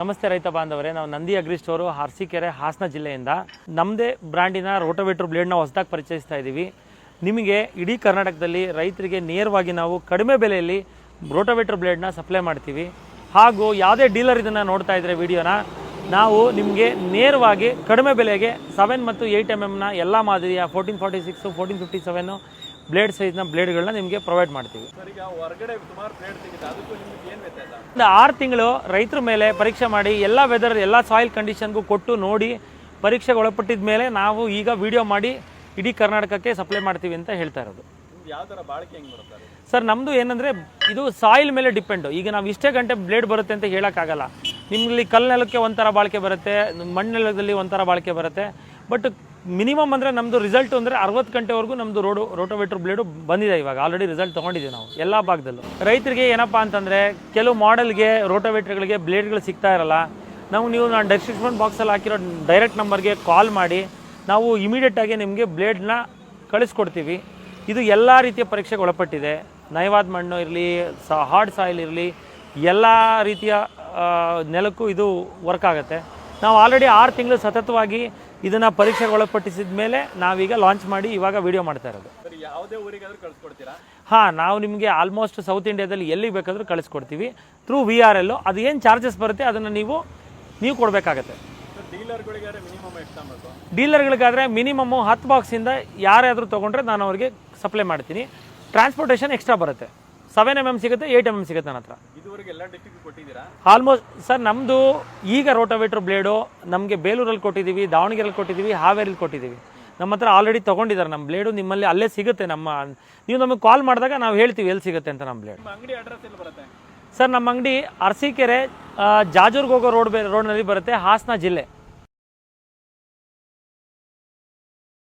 ನಮಸ್ತೆ ರೈತ ಬಾಂಧವರೇ, ನಾವು ನಂದಿ ಅಗ್ರಿ ಸ್ಟೋರು ಅರಸೀಕೆರೆ ಹಾಸನ ಜಿಲ್ಲೆಯಿಂದ ನಮ್ಮದೇ ಬ್ರ್ಯಾಂಡಿನ ರೋಟೋವೇಟ್ರ್ ಬ್ಲೇಡ್ನ ಹೊಸದಾಗಿ ಪರಿಚಯಿಸ್ತಾ ಇದ್ದೀವಿ. ನಿಮಗೆ ಇಡೀ ಕರ್ನಾಟಕದಲ್ಲಿ ರೈತರಿಗೆ ನೇರವಾಗಿ ನಾವು ಕಡಿಮೆ ಬೆಲೆಯಲ್ಲಿ ರೋಟೋವೇಟ್ರ್ ಬ್ಲೇಡ್ನ ಸಪ್ಲೈ ಮಾಡ್ತೀವಿ. ಹಾಗೂ ಯಾವುದೇ ಡೀಲರ್ ಇದನ್ನು ನೋಡ್ತಾ ಇದ್ದರೆ ವಿಡಿಯೋನ ನಾವು ನಿಮಗೆ ನೇರವಾಗಿ ಕಡಿಮೆ ಬೆಲೆಗೆ 7 ಮತ್ತು 8 mm ಎಲ್ಲ ಮಾದರಿಯ 1446, 1457 ಬ್ಲೇಡ್ ಸೈಜ್ನ ಬ್ಲೇಡ್ಗಳನ್ನ ನಿಮಗೆ ಪ್ರೊವೈಡ್ ಮಾಡ್ತೀವಿ. ಒಂದು 6 ತಿಂಗಳು ರೈತರ ಮೇಲೆ ಪರೀಕ್ಷೆ ಮಾಡಿ ಎಲ್ಲ ವೆದರ್ ಎಲ್ಲ ಸಾಯಿಲ್ ಕಂಡೀಷನ್ಗೂ ಕೊಟ್ಟು ನೋಡಿ ಪರೀಕ್ಷೆಗೆ ಒಳಪಟ್ಟಿದ ಮೇಲೆ ನಾವು ಈಗ ವಿಡಿಯೋ ಮಾಡಿ ಇಡೀ ಕರ್ನಾಟಕಕ್ಕೆ ಸಪ್ಲೈ ಮಾಡ್ತೀವಿ ಅಂತ ಹೇಳ್ತಾ ಇರೋದು. ಸರ್ ನಮ್ಮದು ಏನಂದರೆ ಇದು ಸಾಯಿಲ್ ಮೇಲೆ ಡಿಪೆಂಡು. ಈಗ ನಾವು ಇಷ್ಟೇ ಗಂಟೆ ಬ್ಲೇಡ್ ಬರುತ್ತೆ ಅಂತ ಹೇಳೋಕ್ಕಾಗಲ್ಲ. ನಿಮ್ಮಲ್ಲಿ ಕಲ್ಲು ನೆಲಕ್ಕೆ ಒಂಥರ ಬಾಳಿಕೆ ಬರುತ್ತೆ, ಮಣ್ಣು ನೆಲದಲ್ಲಿ ಒಂಥರ ಬಾಳಿಕೆ ಬರುತ್ತೆ. ಬಟ್ ಮಿನಿಮಮ್ ಅಂದರೆ ನಮ್ಮದು ರಿಸಲ್ಟ್ ಅಂದರೆ 60 ಗಂಟೆವರೆಗೂ ನಮ್ಮದು ರೋಟೋವೇಟ್ರ್ ಬ್ಲೇಡು ಬಂದಿದೆ. ಇವಾಗ ಆಲ್ರೆಡಿ ರಿಸಲ್ಟ್ ತೊಗೊಂಡಿದ್ದೀವಿ ನಾವು ಎಲ್ಲ ಭಾಗದಲ್ಲೂ. ರೈತರಿಗೆ ಏನಪ್ಪ ಅಂತಂದರೆ ಕೆಲವು ಮಾಡೆಲ್ಗೆ ರೋಟೋವೇಟ್ರ್ಗಳಿಗೆ ಬ್ಲೇಡ್ಗಳು ಸಿಗ್ತಾ ಇರಲ್ಲ. ನೀವು ನಾನು ಡಿಸ್ಕ್ರಿಪ್ಷನ್ ಬಾಕ್ಸಲ್ಲಿ ಹಾಕಿರೋ ಡೈರೆಕ್ಟ್ ನಂಬರ್ಗೆ ಕಾಲ್ ಮಾಡಿ ನಾವು ಇಮಿಡಿಯೇಟಾಗಿ ನಿಮಗೆ ಬ್ಲೇಡ್ನ ಕಳಿಸ್ಕೊಡ್ತೀವಿ. ಇದು ಎಲ್ಲ ರೀತಿಯ ಪರೀಕ್ಷೆಗೆ ಒಳಪಟ್ಟಿದೆ. ನಯವಾದ ಮಣ್ಣು ಇರಲಿ, ಹಾರ್ಡ್ ಸಾಯಿಲ್ ಇರಲಿ, ಎಲ್ಲ ರೀತಿಯ ನೆಲಕ್ಕೂ ಇದು ವರ್ಕ್ ಆಗುತ್ತೆ. ನಾವು ಆಲ್ರೆಡಿ 6 ತಿಂಗಳು ಸತತವಾಗಿ ಇದನ್ನು ಪರೀಕ್ಷೆಗೆ ಒಳಪಟ್ಟಿಸಿದ ಮೇಲೆ ನಾವೀಗ ಲಾಂಚ್ ಮಾಡಿ ಇವಾಗ ವಿಡಿಯೋ ಮಾಡ್ತಾ ಇರೋದು. ಯಾವುದೇ ಊರಿಗಾದ್ರೂ ಕಳಿಸ್ಕೊಡ್ತೀರಾ? ಹಾಂ, ನಾವು ನಿಮಗೆ ಆಲ್ಮೋಸ್ಟ್ ಸೌತ್ ಇಂಡಿಯಾದಲ್ಲಿ ಎಲ್ಲಿಗೆ ಬೇಕಾದರೂ ಕಳಿಸ್ಕೊಡ್ತೀವಿ ಥ್ರೂ VRL. ಅದು ಏನು ಚಾರ್ಜಸ್ ಬರುತ್ತೆ ಅದನ್ನು ನೀವು ಕೊಡಬೇಕಾಗತ್ತೆ. ಡೀಲರ್ಗಳಿಗಾದರೆ ಮಿನಿಮಮ್ಮು 10 ಬಾಕ್ಸಿಂದ ಯಾರಾದರೂ ತೊಗೊಂಡ್ರೆ ನಾನು ಅವ್ರಿಗೆ ಸಪ್ಲೈ ಮಾಡ್ತೀನಿ. ಟ್ರಾನ್ಸ್ಪೋರ್ಟೇಷನ್ ಎಕ್ಸ್ಟ್ರಾ ಬರುತ್ತೆ. 7 mm ಸಿಗುತ್ತೆ, 8 mm ಸಿಗುತ್ತೆ ನನ್ನ ಹತ್ರ. ಆಲ್ಮೋಸ್ಟ್ ಸರ್ ನಮ್ಮದು ಈಗ ರೋಟೋವೇಟ್ರ್ ಬ್ಲೇಡು ನಮಗೆ ಬೇಲೂರಲ್ಲಿ ಕೊಟ್ಟಿದ್ದೀವಿ, ದಾವಣಗೆರೆಯಲ್ಲಿ ಕೊಟ್ಟಿದ್ದೀವಿ, ಹಾವೇರಿಲಿ ಕೊಟ್ಟಿದ್ದೀವಿ. ನಮ್ಮ ಹತ್ರ ಆಲ್ರೆಡಿ ತೊಗೊಂಡಿದ್ದಾರೆ ನಮ್ಮ ಬ್ಲೇಡು. ನಿಮ್ಮಲ್ಲಿ ಅಲ್ಲೇ ಸಿಗುತ್ತೆ. ನೀವು ನಮಗೆ ಕಾಲ್ ಮಾಡಿದಾಗ ನಾವು ಹೇಳ್ತೀವಿ ಎಲ್ಲಿ ಸಿಗುತ್ತೆ ಅಂತ ನಮ್ಮ ಬ್ಲೇಡ್. ಸರ್ ನಮ್ಮ ಅಂಗಡಿ ಅರಸೀಕೆರೆ ಜಾಜೂರ್ಗೆ ಹೋಗೋ ರೋಡ್ನಲ್ಲಿ ಬರುತ್ತೆ, ಹಾಸನ ಜಿಲ್ಲೆ.